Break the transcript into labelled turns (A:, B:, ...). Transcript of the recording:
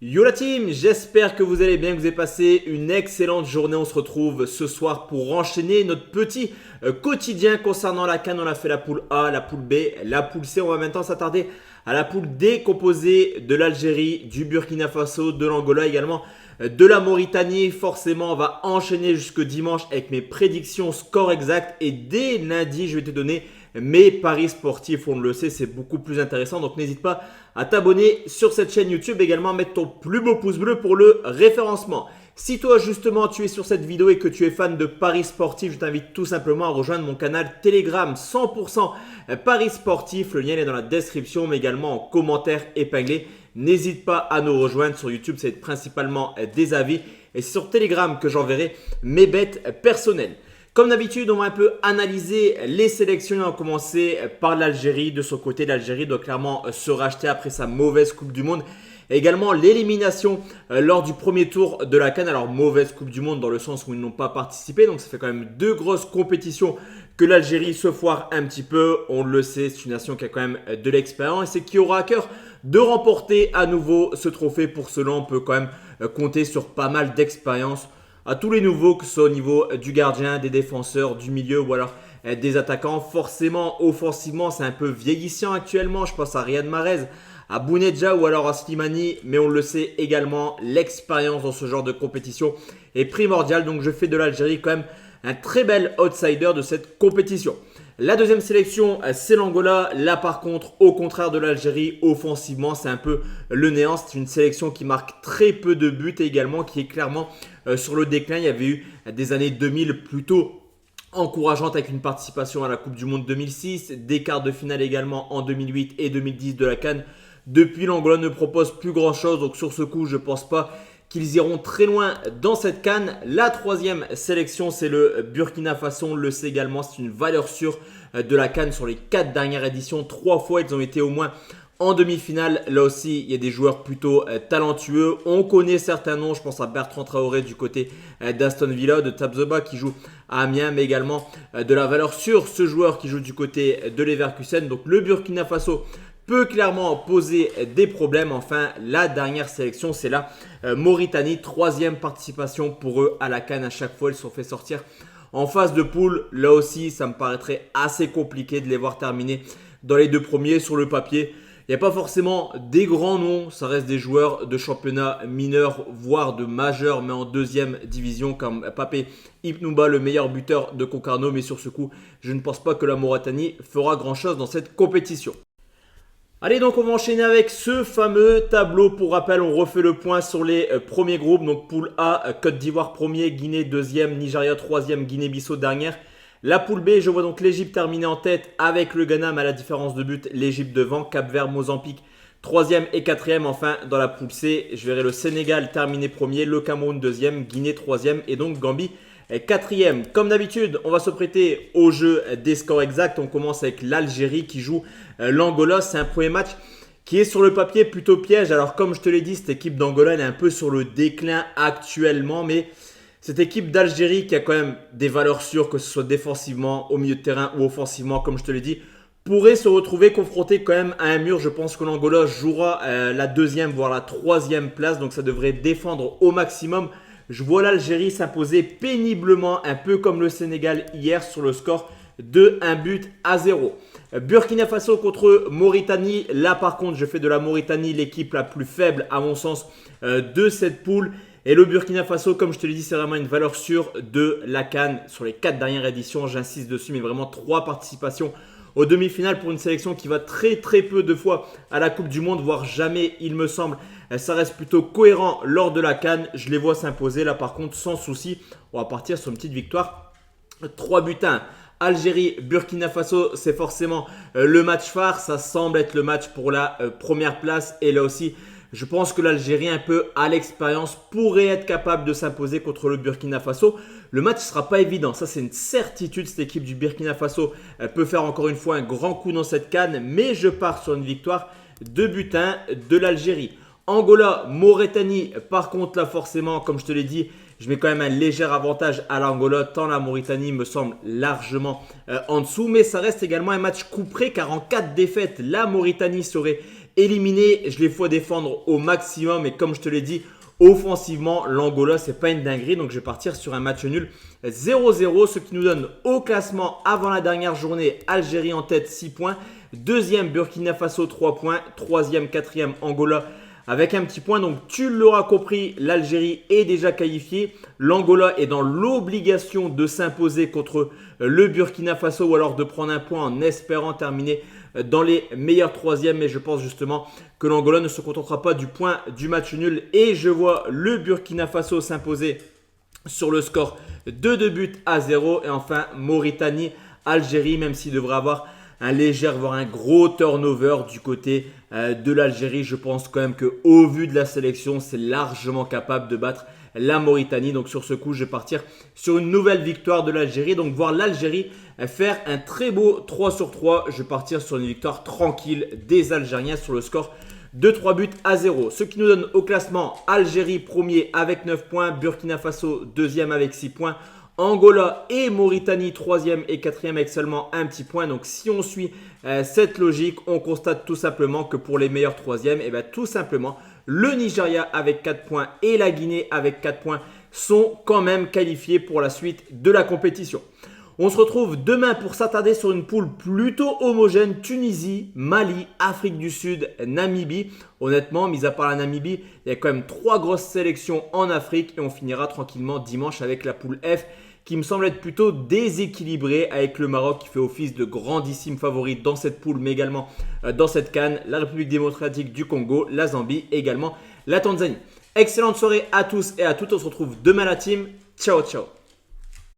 A: Yo la team, j'espère que vous allez bien, que vous avez passé une excellente journée. On se retrouve ce soir pour enchaîner notre petit quotidien concernant la CAN. On a fait la poule A, la poule B, la poule C. On va maintenant s'attarder à la poule D composée de l'Algérie, du Burkina Faso, de l'Angola également, de la Mauritanie. Forcément, on va enchaîner jusque dimanche avec mes prédictions score exact. Et dès lundi, je vais te donner mes paris sportifs. On le sait, c'est beaucoup plus intéressant. Donc n'hésite pas à t'abonner sur cette chaîne YouTube, également mettre ton plus beau pouce bleu pour le référencement. Si toi justement tu es sur cette vidéo et que tu es fan de paris sportifs, je t'invite tout simplement à rejoindre mon canal Telegram 100% paris sportifs. Le lien est dans la description mais également en commentaire épinglé. N'hésite pas à nous rejoindre sur YouTube, c'est principalement des avis et c'est sur Telegram que j'enverrai mes bêtes personnelles. Comme d'habitude, on va un peu analyser les sélections. On va commencer par l'Algérie. De son côté, l'Algérie doit clairement se racheter après sa mauvaise Coupe du Monde. Et également l'élimination lors du premier tour de la CAN. Alors mauvaise Coupe du Monde dans le sens où ils n'ont pas participé. Donc ça fait quand même deux grosses compétitions que l'Algérie se foire un petit peu. On le sait, c'est une nation qui a quand même de l'expérience. Et c'est qui aura à cœur de remporter à nouveau ce trophée. Pour cela, on peut quand même compter sur pas mal d'expérience à tous les nouveaux, que ce soit au niveau du gardien, des défenseurs, du milieu ou alors des attaquants. Forcément, offensivement, c'est un peu vieillissant actuellement. Je pense à Riyad Mahrez, à Bounedjah ou alors à Slimani. Mais on le sait également, l'expérience dans ce genre de compétition est primordiale. Donc je fais de l'Algérie quand même un très bel outsider de cette compétition. La deuxième sélection, c'est l'Angola. Là, par contre, au contraire de l'Algérie, offensivement, c'est un peu le néant. C'est une sélection qui marque très peu de buts et également qui est clairement sur le déclin. Il y avait eu des années 2000 plutôt encourageantes avec une participation à la Coupe du Monde 2006, des quarts de finale également en 2008 et 2010 de la CAN. Depuis, l'Angola ne propose plus grand-chose. Donc sur ce coup, je ne pense pas qu'ils iront très loin dans cette CAN. La troisième sélection, c'est le Burkina Faso. On le sait également, c'est une valeur sûre de la CAN sur les 4 dernières éditions. 3 fois, ils ont été au moins en demi-finale. Là aussi, il y a des joueurs plutôt talentueux. On connaît certains noms. Je pense à Bertrand Traoré du côté d'Aston Villa, de Tabzoba qui joue à Amiens, mais également de la valeur sûre, ce joueur qui joue du côté de Leverkusen. Donc le Burkina Faso peut clairement poser des problèmes. Enfin, la dernière sélection, c'est la Mauritanie. Troisième participation pour eux à la CAN. À chaque fois, ils se sont fait sortir en phase de poule. Là aussi, ça me paraîtrait assez compliqué de les voir terminer dans les deux premiers sur le papier. Il n'y a pas forcément des grands noms. Ça reste des joueurs de championnat mineur, voire de majeur, mais en deuxième division comme Papé Ibnouba, le meilleur buteur de Concarneau. Mais sur ce coup, je ne pense pas que la Mauritanie fera grand-chose dans cette compétition. Allez, donc on va enchaîner avec ce fameux tableau. Pour rappel, on refait le point sur les premiers groupes. Donc poule A, Côte d'Ivoire premier, Guinée deuxième, Nigeria troisième, Guinée-Bissau dernière. La poule B, je vois donc l'Égypte terminer en tête avec le Ghana, mais à la différence de but, l'Égypte devant, Cap-Vert, Mozambique troisième et quatrième. Enfin, dans la poule C, je verrai le Sénégal terminer premier, le Cameroun deuxième, Guinée troisième et donc Gambie quatrième. Comme d'habitude, on va se prêter au jeu des scores exacts. On commence avec l'Algérie qui joue l'Angola. C'est un premier match qui est sur le papier plutôt piège. Alors comme je te l'ai dit, cette équipe d'Angola elle est un peu sur le déclin actuellement. Mais cette équipe d'Algérie qui a quand même des valeurs sûres, que ce soit défensivement, au milieu de terrain ou offensivement, comme je te l'ai dit, pourrait se retrouver confronté quand même à un mur. Je pense que l'Angola jouera la deuxième, voire la troisième place. Donc ça devrait défendre au maximum. Je vois l'Algérie s'imposer péniblement, un peu comme le Sénégal hier sur le score de 1-0. Burkina Faso contre Mauritanie. Là par contre, je fais de la Mauritanie l'équipe la plus faible à mon sens de cette poule. Et le Burkina Faso, comme je te l'ai dit, c'est vraiment une valeur sûre de la CAN sur les 4 dernières éditions. J'insiste dessus, mais vraiment 3 participations aux demi-finales pour une sélection qui va très peu de fois à la Coupe du Monde, voire jamais il me semble. Ça reste plutôt cohérent lors de la CAN. Je les vois s'imposer là par contre sans souci. On va partir sur une petite victoire 3-1. Algérie, Burkina Faso, c'est forcément le match phare. Ça semble être le match pour la première place. Et là aussi, je pense que l'Algérie, un peu à l'expérience, pourrait être capable de s'imposer contre le Burkina Faso. Le match ne sera pas évident. Ça, c'est une certitude. Cette équipe du Burkina Faso peut faire encore une fois un grand coup dans cette CAN. Mais je pars sur une victoire 2-1 de l'Algérie. Angola, Mauritanie, par contre là forcément, comme je te l'ai dit, je mets quand même un léger avantage à l'Angola, tant la Mauritanie me semble largement en dessous. Mais ça reste également un match couperé car en cas de défaite, la Mauritanie serait éliminés. Je les vois défendre au maximum et comme je te l'ai dit, offensivement, l'Angola, c'est pas une dinguerie. Donc, je vais partir sur un match nul 0-0, ce qui nous donne au classement avant la dernière journée Algérie en tête 6 points. Deuxième Burkina Faso 3 points. Troisième, quatrième Angola avec un petit point. Donc, tu l'auras compris, l'Algérie est déjà qualifiée. L'Angola est dans l'obligation de s'imposer contre le Burkina Faso ou alors de prendre un point en espérant terminer dans les meilleurs troisièmes. Mais je pense justement que l'Angola ne se contentera pas du point du match nul. Et je vois le Burkina Faso s'imposer sur le score de 2-0. Et enfin, Mauritanie, Algérie, même s'il devrait avoir un léger, voire un gros turnover du côté de l'Algérie. Je pense quand même qu'au vu de la sélection, c'est largement capable de battre la Mauritanie. Donc sur ce coup, je vais partir sur une nouvelle victoire de l'Algérie. Donc voir l'Algérie faire un très beau 3/3. Je vais partir sur une victoire tranquille des Algériens sur le score de 3-0. Ce qui nous donne au classement Algérie premier avec 9 points, Burkina Faso deuxième avec 6 points, Angola et Mauritanie 3e et 4e avec seulement un petit point. Donc si on suit cette logique, on constate tout simplement que pour les meilleurs 3e, et bien tout simplement le Nigeria avec 4 points et la Guinée avec 4 points sont quand même qualifiés pour la suite de la compétition. On se retrouve demain pour s'attarder sur une poule plutôt homogène. Tunisie, Mali, Afrique du Sud, Namibie. Honnêtement, mis à part la Namibie, il y a quand même 3 grosses sélections en Afrique. Et on finira tranquillement dimanche avec la poule F qui me semble être plutôt déséquilibrée avec le Maroc qui fait office de grandissime favori dans cette poule, mais également dans cette CAN, la République démocratique du Congo, la Zambie et également la Tanzanie. Excellente soirée à tous et à toutes. On se retrouve demain la team. Ciao, ciao.